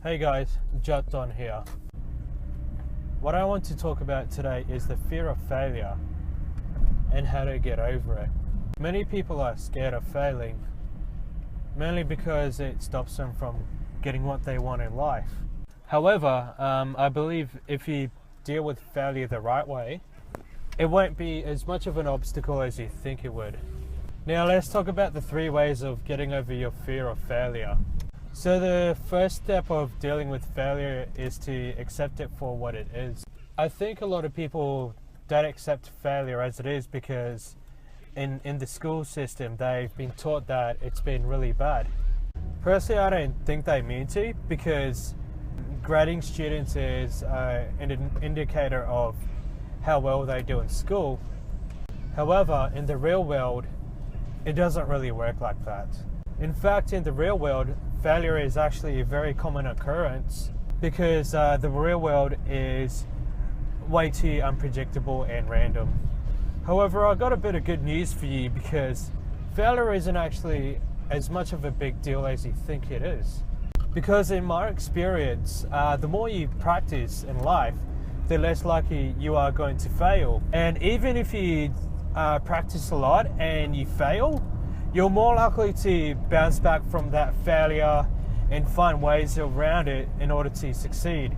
Hey guys, Jaton here. What I want to talk about today is the fear of failure and how to get over it. Many people are scared of failing, mainly because it stops them from getting what they want in life. However, I believe if you deal with failure the right way, it won't be as much of an obstacle as you think it would. Now let's talk about the 3 ways of getting over your fear of failure. So the first step of dealing with failure is to accept it for what it is. I think a lot of people don't accept failure as it is because in the school system they've been taught that it's been really bad. Personally, I don't think they mean to, because grading students is an indicator of how well they do in school. However, in the real world, it doesn't really work like that. In fact, in the real world, failure is actually a very common occurrence because the real world is way too unpredictable and random. However, I got a bit of good news for you, because failure isn't actually as much of a big deal as you think it is. Because in my experience, the more you practice in life, the less likely you are going to fail. And even if you practice a lot and you fail, you're more likely to bounce back from that failure and find ways around it in order to succeed.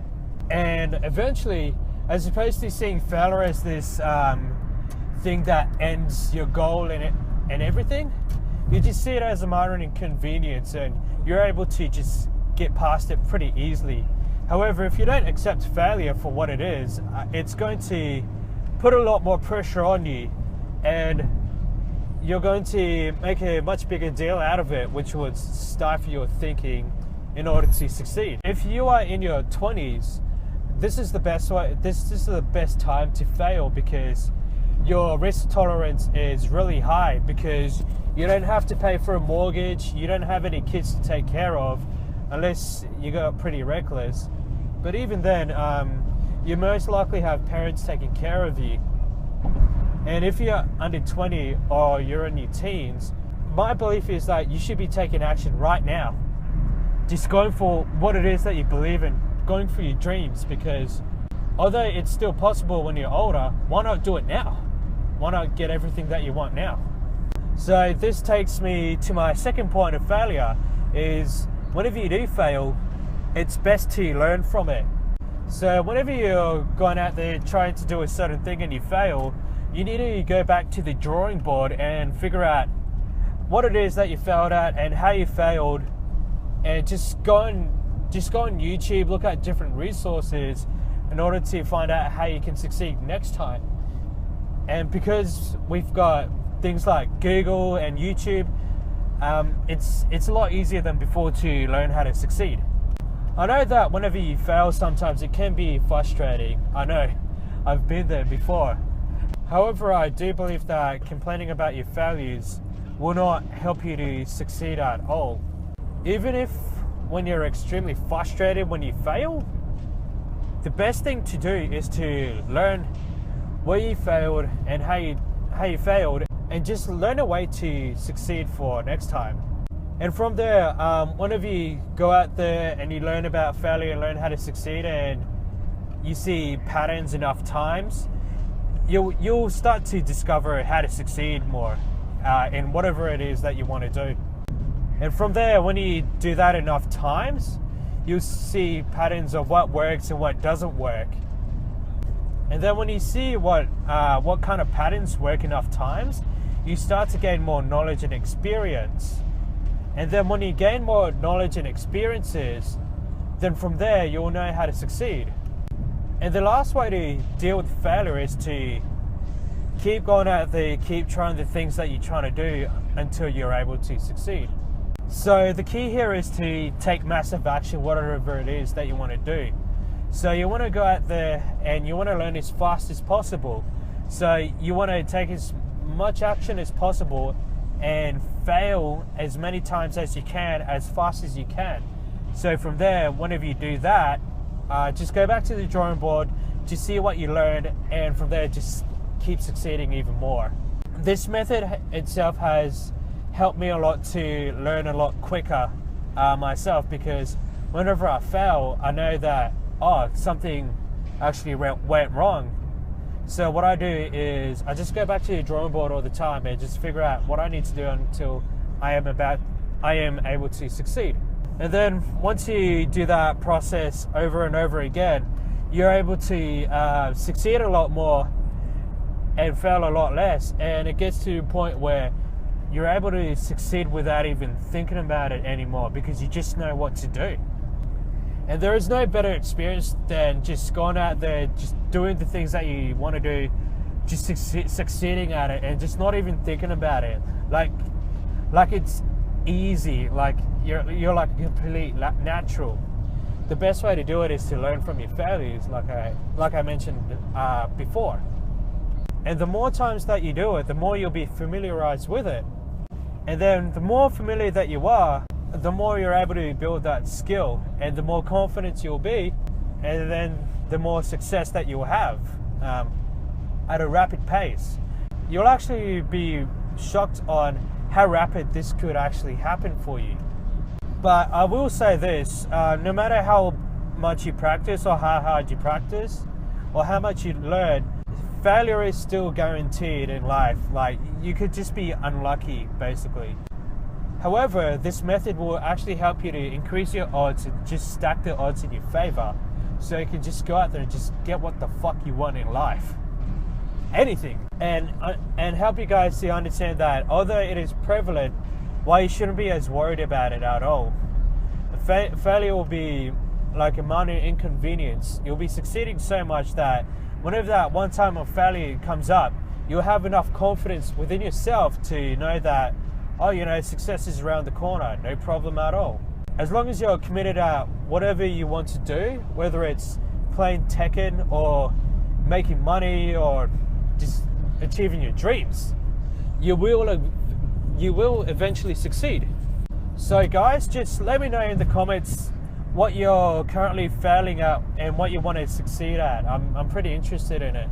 And eventually, as opposed to seeing failure as this thing that ends your goal and everything, you just see it as a minor inconvenience and you're able to just get past it pretty easily. However, if you don't accept failure for what it is, it's going to put a lot more pressure on you, and you're going to make a much bigger deal out of it, which would stifle your thinking in order to succeed. If you are in your 20s, this is the best way. This is the best time to fail, because your risk tolerance is really high, because you don't have to pay for a mortgage, you don't have any kids to take care of, unless you got pretty reckless. But even then, you most likely have parents taking care of you. And if you're under 20 or you're in your teens, my belief is that you should be taking action right now. Just going for what it is that you believe in, going for your dreams, because although it's still possible when you're older, why not do it now? Why not get everything that you want now? So this takes me to my second point of failure, is whenever you do fail, it's best to learn from it. So whenever you're going out there trying to do a certain thing and you fail, you need to go back to the drawing board and figure out what it is that you failed at and how you failed, and just go on YouTube, look at different resources in order to find out how you can succeed next time. And because we've got things like Google and YouTube, it's a lot easier than before to learn how to succeed. I know that whenever you fail, sometimes it can be frustrating. I know, I've been there before. However, I do believe that complaining about your failures will not help you to succeed at all. Even if when you're extremely frustrated when you fail, the best thing to do is to learn where you failed and how you failed, and just learn a way to succeed for next time. And from there, whenever you go out there and you learn about failure and learn how to succeed, and you see patterns enough times, you'll start to discover how to succeed more in whatever it is that you want to do. And from there, when you do that enough times, you'll see patterns of what works and what doesn't work. And then when you see what kind of patterns work enough times, you start to gain more knowledge and experience. And then when you gain more knowledge and experiences, then from there you'll know how to succeed. And the last way to deal with failure is to keep going out there, keep trying the things that you're trying to do until you're able to succeed. So the key here is to take massive action, whatever it is that you want to do. So you want to go out there and you want to learn as fast as possible. So you want to take as much action as possible and fail as many times as you can, as fast as you can. So from there, whenever you do that, just go back to the drawing board to see what you learned, and from there just keep succeeding even more. This method itself has helped me a lot to learn a lot quicker myself, because whenever I fail, I know that, oh, something actually went wrong. So what I do is I just go back to the drawing board all the time and just figure out what I need to do until I am able to succeed. And then once you do that process over and over again, you're able to succeed a lot more and fail a lot less. And it gets to a point where you're able to succeed without even thinking about it anymore, because you just know what to do. And there is no better experience than just going out there, just doing the things that you want to do, just succeeding at it, and just not even thinking about it. Like it's easy. Like you're like a complete natural. The best way to do it is to learn from your failures, like I mentioned before. And the more times that you do it, the more you'll be familiarized with it. And then the more familiar that you are, the more you're able to build that skill, and the more confidence you'll be, and then the more success that you'll have at a rapid pace. You'll actually be shocked on how rapid this could actually happen for you. But I will say this, no matter how much you practice or how hard you practice or how much you learn, failure is still guaranteed in life. Like, you could just be unlucky, basically. However, this method will actually help you to increase your odds and just stack the odds in your favor, so you can just go out there and just get what the fuck you want in life. Anything. And help you guys to understand that although it is prevalent, why you shouldn't be as worried about it at all. Failure will be like a minor inconvenience. You'll be succeeding so much that whenever that one time of failure comes up, you'll have enough confidence within yourself to know that, oh, you know, success is around the corner, no problem at all. As long as you're committed at whatever you want to do, whether it's playing Tekken or making money or just achieving your dreams, you will eventually succeed. So guys, just let me know in the comments what you're currently failing at and what you want to succeed at. I'm pretty interested in it.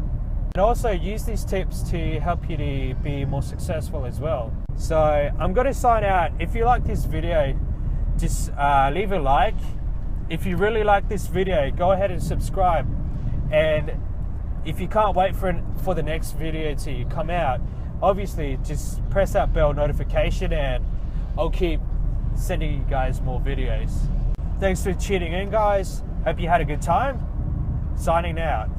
And also use these tips to help you to be more successful as well. So I'm going to sign out. If you like this video, just leave a like. If you really like this video, go ahead and subscribe. And if you can't wait for the next video to come out, obviously just press that bell notification and I'll keep sending you guys more videos. Thanks for tuning in, guys. Hope you had a good time. Signing out.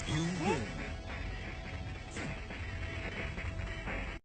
You win.